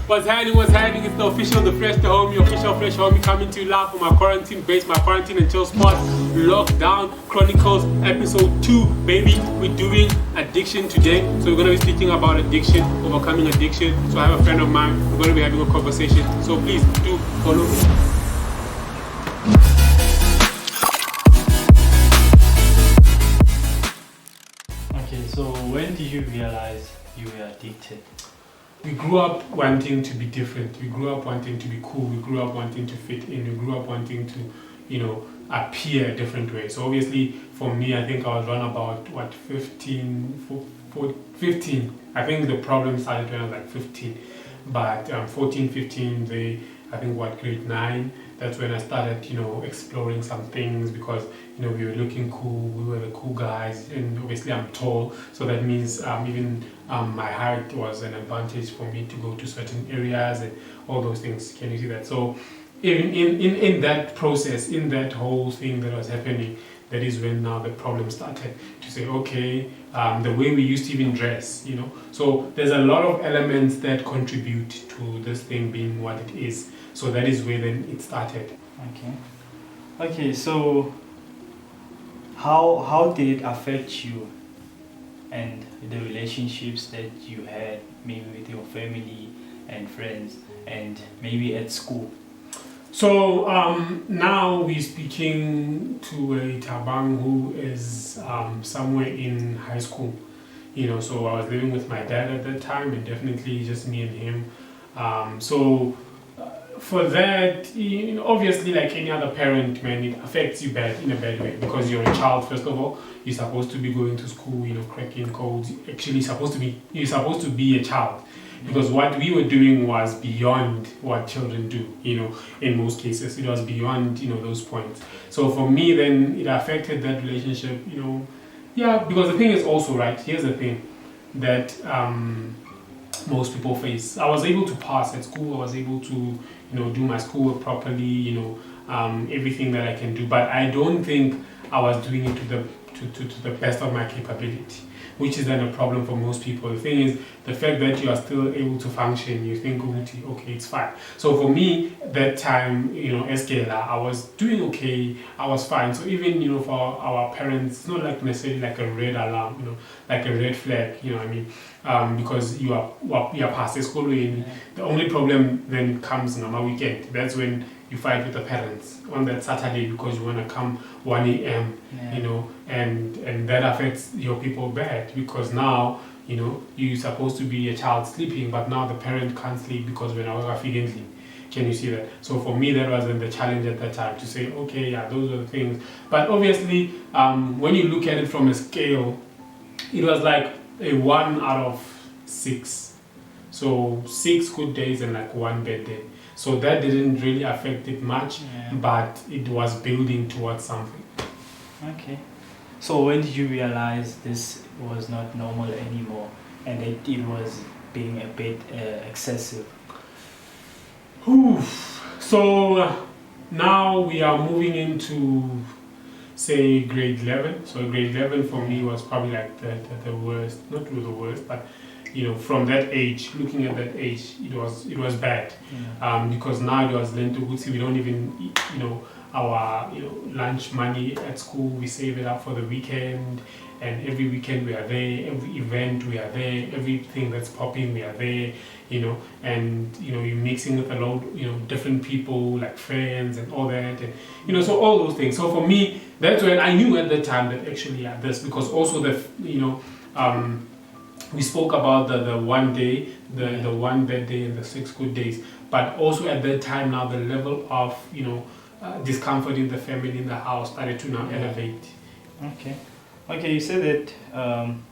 What's happening? What's happening? It's the official, the fresh, the homie, official fresh homie coming to you live from my quarantine base, my quarantine and chill spot, Lockdown Chronicles episode 2, baby. We're doing addiction today, so we're gonna be speaking about addiction, overcoming addiction. So I have a friend of mine. We're gonna be having a conversation. So please do follow me. So when did you realize you were addicted? We grew up wanting to be different. We grew up wanting to be cool. We grew up wanting to fit in. We grew up wanting to, appear a different way. So obviously, for me, I think I was around about, 15. I think the problem started when I was like 15. But 14, 15, grade 9, that's when I started, exploring some things because, we were looking cool, we were the cool guys, and obviously I'm tall, so that means even my height was an advantage for me to go to certain areas and all those things. Can you see that? So in that process, in that whole thing that was happening, that is when now the problem started to say, okay, the way we used to even dress, So there's a lot of elements that contribute to this thing being what it is. So that is where then it started. Okay, so how did it affect you and the relationships that you had maybe with your family and friends and maybe at school? So now we're speaking to a Tabang who is somewhere in high school, so I was living with my dad at that time and definitely just me and him. For that, obviously like any other parent, man, it affects you in a bad way because you're a child. First of all, you're supposed to be going to school, cracking codes. Actually, you're supposed to be a child. Because what we were doing was beyond what children do, in most cases. It was beyond, those points. So for me, then, it affected that relationship, because the thing is also, right, here's the thing that most people face. I was able to pass at school. I was able to, do my schoolwork properly, everything that I can do. But I don't think I was doing it to the best of my capability, which is then a problem for most people. The thing is, the fact that you are still able to function, you think, okay, it's fine. So for me, that time, Eskela, I was doing okay, I was fine. So even, for our parents, it's not like necessarily like a red alarm, like a red flag, because you are past school. The only problem then comes on my weekend. That's when you fight with the parents on that Saturday because you want to come 1 a.m., and that affects your people bad because now, you're supposed to be a child sleeping, but now the parent can't sleep because when I was feeding. Can you see that? So for me, that was the challenge at that time to say, okay, yeah, those are the things. But obviously, when you look at it from a scale, it was like a 1 out of 6. So 6 good days and like 1 bad day. So that didn't really affect it much, but it was building towards something. Okay. So when did you realize this was not normal anymore and that it was being a bit excessive? So now we are moving into, say, grade 11. So grade 11 for me was probably like the worst, not really the worst, but from that age, looking at that age, it was bad. Because now it was learned to we don't even eat, our lunch money at school, we save it up for the weekend, and every weekend we are there, every event we are there, everything that's popping we are there, and you're mixing with a lot, different people like friends and all that, and so all those things. So for me, that's when I knew at that time that actually this, because also we spoke about the one day, the one bad day and the 6 good days, but also at that time now the level of discomfort in the family, in the house started to now elevate. Okay, you said that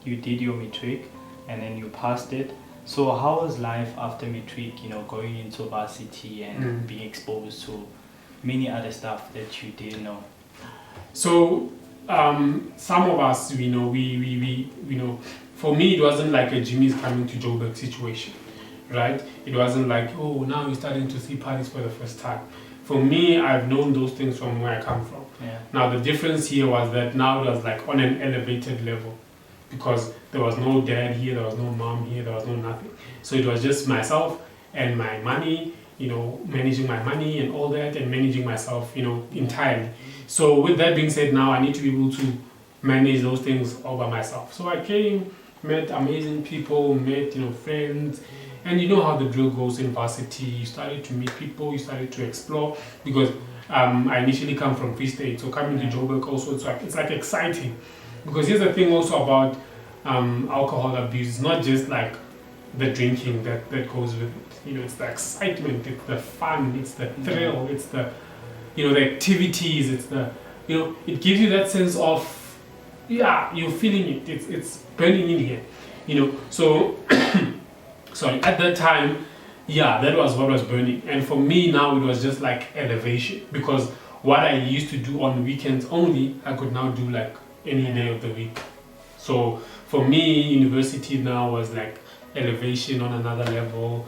you did your matric and then you passed it. So how was life after matric, going into varsity and being exposed to many other stuff that you didn't know? So some of us, we for me it wasn't like a Jimmy's coming to Joburg situation, right? It wasn't like, oh, now you're starting to see parties for the first time. For me, I've known those things from where I come from. Now the difference here was that now it was like on an elevated level because there was no dad here, there was no mom here, there was no nothing. So it was just myself and my money, managing my money and all that, and managing myself, entirely. So with that being said, now I need to be able to manage those things all by myself. So I came, met amazing people, met friends, and you know how the drill goes in varsity. You started to meet people, you started to explore, because I initially come from Free State, so coming to Joburg also, it's like exciting, because here's the thing also about alcohol abuse. It's not just like the drinking that goes with it. It's the excitement, it's the fun, it's the thrill, it's the the activities, it's the it gives you that sense of you're feeling it. It's burning in here. So sorry, at that time, that was what was burning. And for me now, it was just like elevation, because what I used to do on weekends only, I could now do like any day of the week. So for me, university now was like elevation on another level.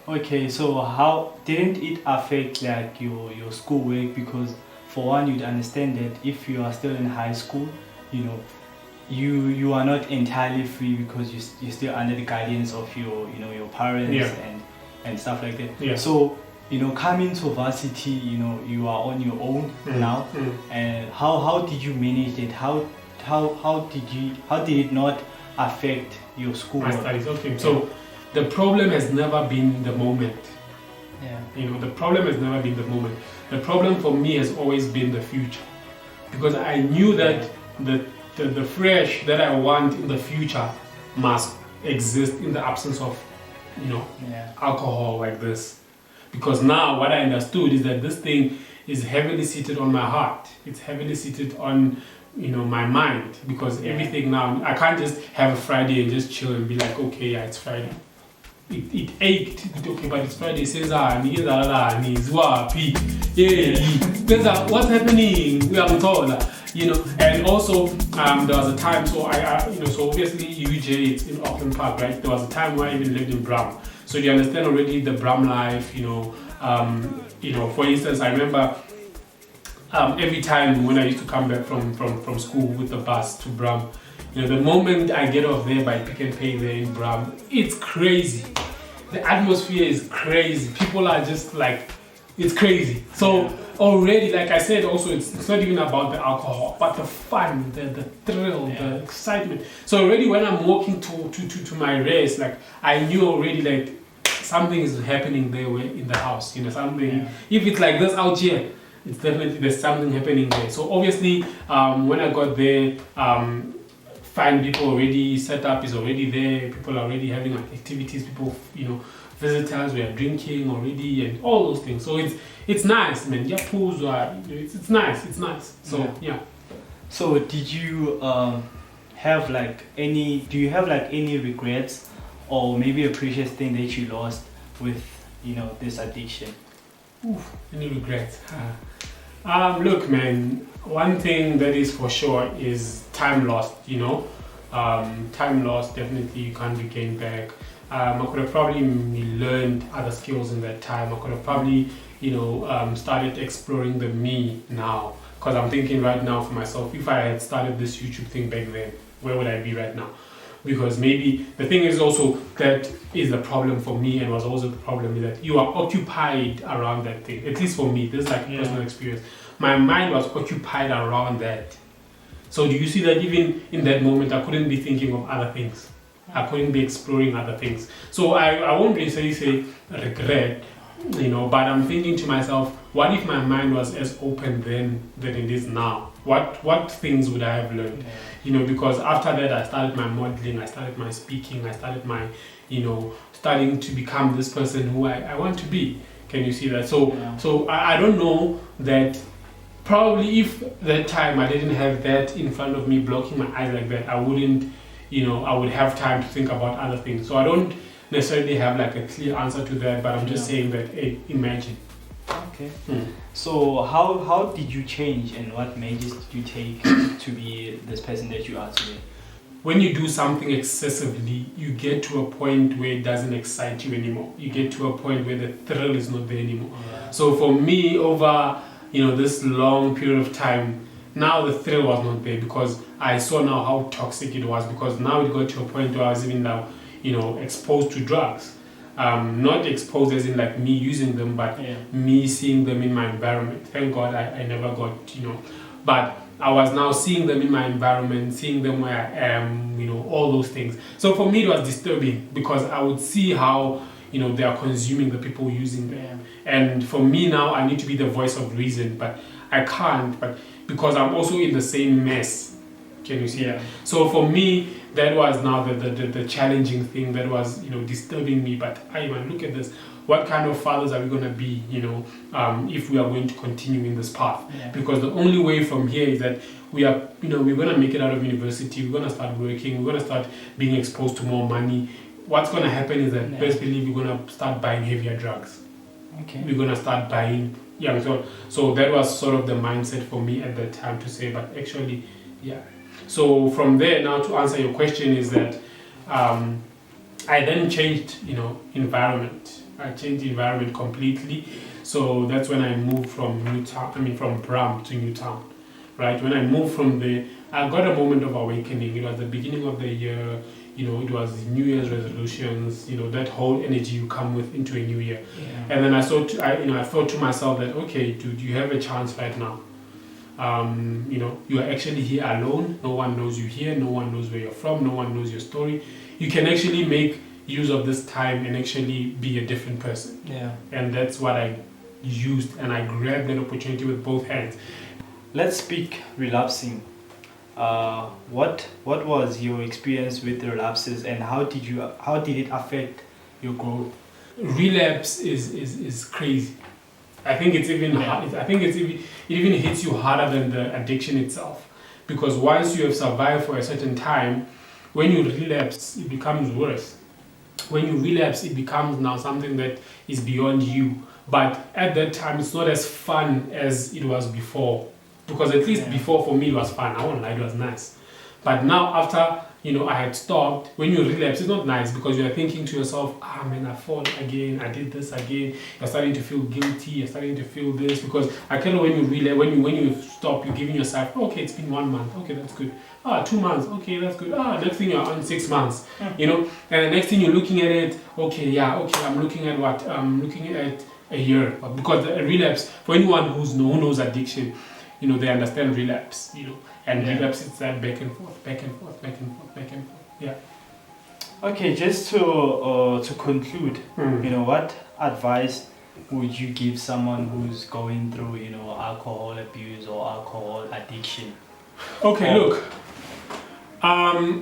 Okay, so how didn't it affect like your schoolwork? Because for one, you'd understand that if you are still in high school, you are not entirely free, because you're still under the guidance of your parents and stuff like that. Yeah. So coming to varsity, you are on your own now. And how did you manage it? How did it not affect your schoolwork? My studies. Okay. So the problem has never been the moment. The problem has never been the moment. The problem for me has always been the future, because I knew that the fresh that I want in the future must exist in the absence of alcohol like this. Because now what I understood is that this thing is heavily seated on my heart. It's heavily seated on my mind, because everything now, I can't just have a Friday and just chill and be like, okay, yeah, it's Friday. It ached, okay, but it's Friday. Says what's happening? We haven't told, and also there was a time. So so obviously UJ, it's in Auckland Park, right? There was a time where I even lived in Bram. So you understand already the Bram life. For instance, I remember every time when I used to come back from school with the bus to Bram. The moment I get off there by Pick and Pay there in Bram, it's crazy. The atmosphere is crazy. People are just like, it's crazy. So already, like I said, also it's not even about the alcohol, but the fun, the thrill, the excitement. So already when I'm walking to my race, like I knew already like something is happening there in the house. Something. If it's like this out here, it's definitely there's something happening there. So obviously, when I got there, find people already set up is already there. People are already having like activities. People, visitors were drinking already and all those things. So it's nice, man. Yeah, pools are. It's nice. It's nice. So yeah. So did you have like any? Do you have like any regrets, or maybe a precious thing that you lost with this addiction? Oof, any regrets? Look, man. One thing that is for sure is time lost. Time lost. Definitely, you can't regain back. I could have probably learned other skills in that time. I could have probably, started exploring the me now. Because I'm thinking right now for myself, if I had started this YouTube thing back then, where would I be right now? Because maybe the thing is also that is the problem for me, and was also the problem is that you are occupied around that thing. At least for me, this is like personal experience. My mind was occupied around that. So do you see that even in that moment, I couldn't be thinking of other things. I couldn't be exploring other things. So I won't really say regret, but I'm thinking to myself, what if my mind was as open then than it is now? What things would I have learned? Because after that I started my modeling, I started my speaking, I started my, starting to become this person who I want to be. Can you see that? So I don't know that. Probably if that time I didn't have that in front of me blocking my eyes like that, I wouldn't, I would have time to think about other things. So I don't necessarily have like a clear answer to that, but I'm just saying that, hey, imagine. Okay. So how did you change, and what measures did you take to be this person that you are today? When you do something excessively, you get to a point where it doesn't excite you anymore. You get to a point where the thrill is not there anymore. Yeah. So for me, over this long period of time, now the thrill was not there, because I saw now how toxic it was, because now it got to a point where I was even now, exposed to drugs. not exposed as in like me using them, but me seeing them in my environment. Thank God I never got, but I was now seeing them in my environment, seeing them where I am, all those things. So for me, it was disturbing because I would see how, they are consuming the people using them. And for me now, I need to be the voice of reason, but I can't, but because I'm also in the same mess. Can you see? So for me, that was now the challenging thing that was, disturbing me. But look at this. What kind of fathers are we going to be, if we are going to continue in this path? Because the only way from here is that we are, we're going to make it out of university. We're going to start working. We're going to start being exposed to more money. What's going to happen is that best believe we're going to start buying heavier drugs. We're going to start buying so that was sort of the mindset for me at that time to say, but actually, So from there now to answer your question is that I then changed, environment. I changed the environment completely. So that's when I moved from from Bram to Newtown, right? When I moved from there, I got a moment of awakening. It was the beginning of the year. It was New Year's resolutions. That whole energy you come with into a new year. And then I thought to myself that, okay, dude, you have a chance right now. You are actually here alone. No one knows you here. No one knows where you're from. No one knows your story. You can actually make use of this time and actually be a different person. And that's what I used, and I grabbed that opportunity with both hands. Let's speak relapsing. What was your experience with the relapses, and how did it affect your growth? Relapse is crazy. I think it's even hard. I think it even hits you harder than the addiction itself, because once you have survived for a certain time, when you relapse, it becomes worse. When you relapse, it becomes now something that is beyond you. But at that time, it's not as fun as it was before, because at least before for me it was fun. I won't lie, it was nice. But now after I had stopped, when you relapse, it's not nice because you are thinking to yourself, man, I fall again, I did this again. You're starting to feel guilty, you're starting to feel this, because I kind of when you relapse, when you stop, you're giving yourself, okay, it's been 1 month, okay, that's good. 2 months, okay, that's good. Next thing you're on 6 months, and the next thing you're looking at it, okay, I'm looking at what? I'm looking at a year, because the relapse, for anyone who knows addiction, they understand relapse, and relapse is that back and forth, back and forth, back and forth, back and forth. Okay, just to conclude, what advice would you give someone who's going through, alcohol abuse or alcohol addiction? Okay, look.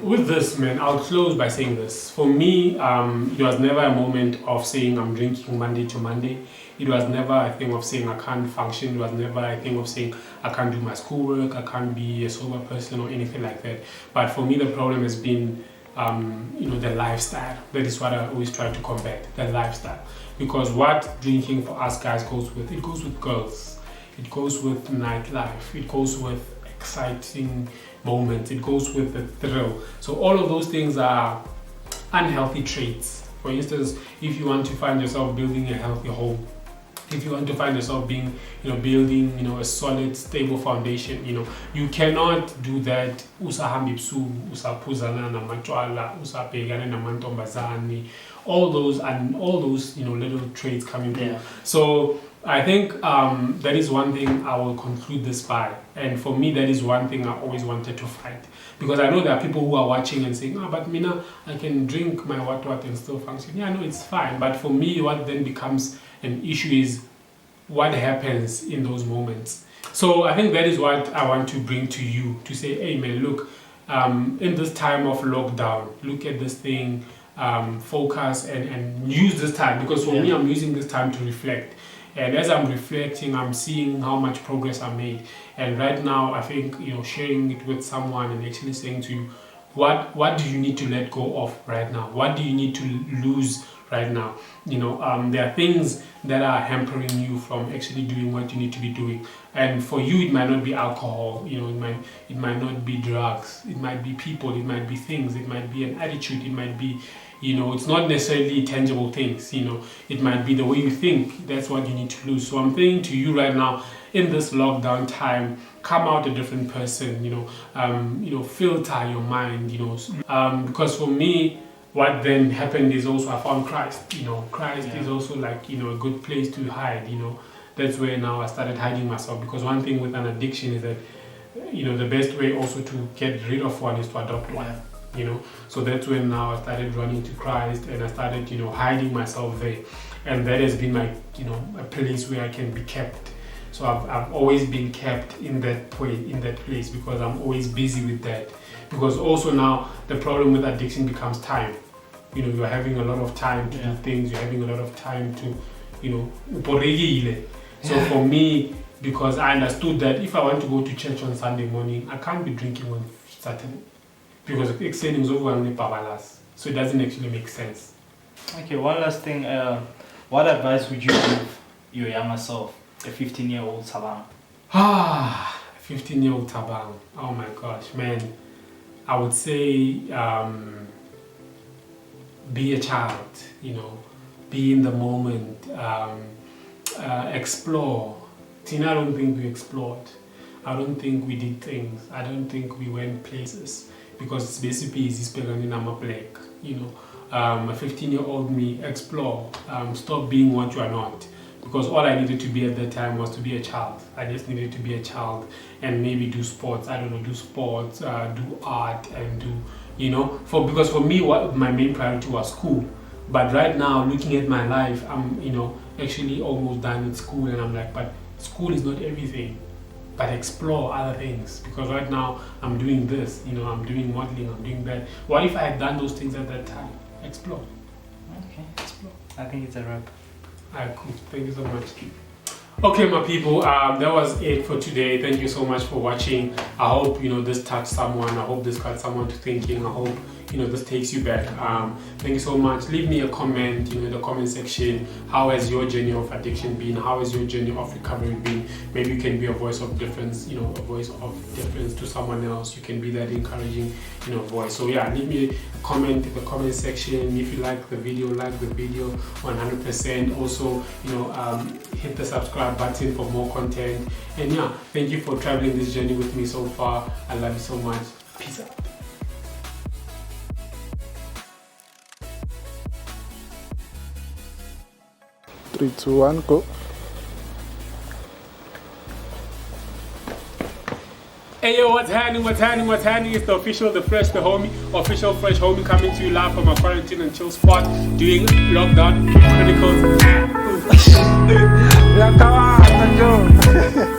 With this, man, I'll close by saying this. For me, it was never a moment of saying I'm drinking Monday to Monday. It was never a thing of saying I can't function. It was never a thing of saying I can't do my schoolwork, I can't be a sober person or anything like that. But for me, the problem has been, the lifestyle. That is what I always try to combat, the lifestyle. Because what drinking for us guys goes with, it goes with girls. It goes with nightlife. It goes with exciting moments. It goes with the thrill. So all of those things are unhealthy traits. For instance, if you want to find yourself building a healthy home, if you want to find yourself being, building, a solid, stable foundation, you cannot do that. Usahambi busuku, usaphuzana namatshwala, usabhekana namantombazane, all those, little traits coming through. So I think that is one thing I will conclude this by. And for me, that is one thing I always wanted to fight. Because I know there are people who are watching and saying, but Mina, I can drink my what and still function. Yeah, no, it's fine. But for me, what then becomes an issue is what happens in those moments. So I think that is what I want to bring to you, to say, hey man, look, in this time of lockdown, look at this thing, focus and use this time. Because for me, I'm using this time to reflect. And as I'm reflecting, I'm seeing how much progress I made. And right now, I think, sharing it with someone and actually saying to you, what do you need to let go of right now? What do you need to lose right now? There are things that are hampering you from actually doing what you need to be doing. And for you, it might not be alcohol, it might not be drugs, it might be people, it might be things, it might be an attitude, it might be, it's not necessarily tangible things, it might be the way you think. That's what you need to lose. So I'm saying to you right now, in this lockdown time, come out a different person, filter your mind, because for me, what then happened is also I found Christ. Christ is also like, a good place to hide. That's where now I started hiding myself, because one thing with an addiction is that, the best way also to get rid of one is to adopt one. So that's when now I started running to Christ, and I started, hiding myself there. And that has been my, a place where I can be kept. So I've always been kept in that place, because I'm always busy with that. Because also now the problem with addiction becomes time. You're having a lot of time to do things. You're having a lot of time to, So for me, because I understood that if I want to go to church on Sunday morning, I can't be drinking on Saturday, because extending is over only Pavalas. So it doesn't actually make sense. Okay, one last thing. What advice would you give your younger self, a 15-year-old Tabang? 15-year-old Tabang. Oh my gosh, man. I would say be a child, be in the moment, explore. Tina, I don't think we explored. I don't think we did things. I don't think we went places, because it's basically easy in a black, a 15-year-old me, explore, stop being what you are not. Because all I needed to be at that time was to be a child. I just needed to be a child and maybe do sports. I don't know, do sports, do art, and do, because for me, what my main priority was school. But right now, looking at my life, I'm, actually almost done with school, and I'm like, but school is not everything. But explore other things, because right now I'm doing this, I'm doing modeling, I'm doing that. What if I had done those things at that time? Explore. Okay, explore. I think it's a wrap. Alright, cool. Thank you so much. Okay, my people, that was it for today. Thank you so much for watching. I hope this touched someone. I hope this got someone to thinking. I hope this takes you back. Thank you so much. Leave me a comment in the comment section. How has your journey of addiction been? How has your journey of recovery been? Maybe you can be a voice of difference, a voice of difference to someone else. You can be that encouraging voice. So yeah, leave me a comment in the comment section. If you like the video 100%. Also hit the subscribe button for more content. And yeah, thank you for traveling this journey with me so far. I love you so much. Peace out. Three, two, one, go. Hey yo, what's happening? It's the official, the fresh, the homie, official fresh homie coming to you live from a quarantine and chill spot, doing lockdown chronicles. Yeah, come on, let's go.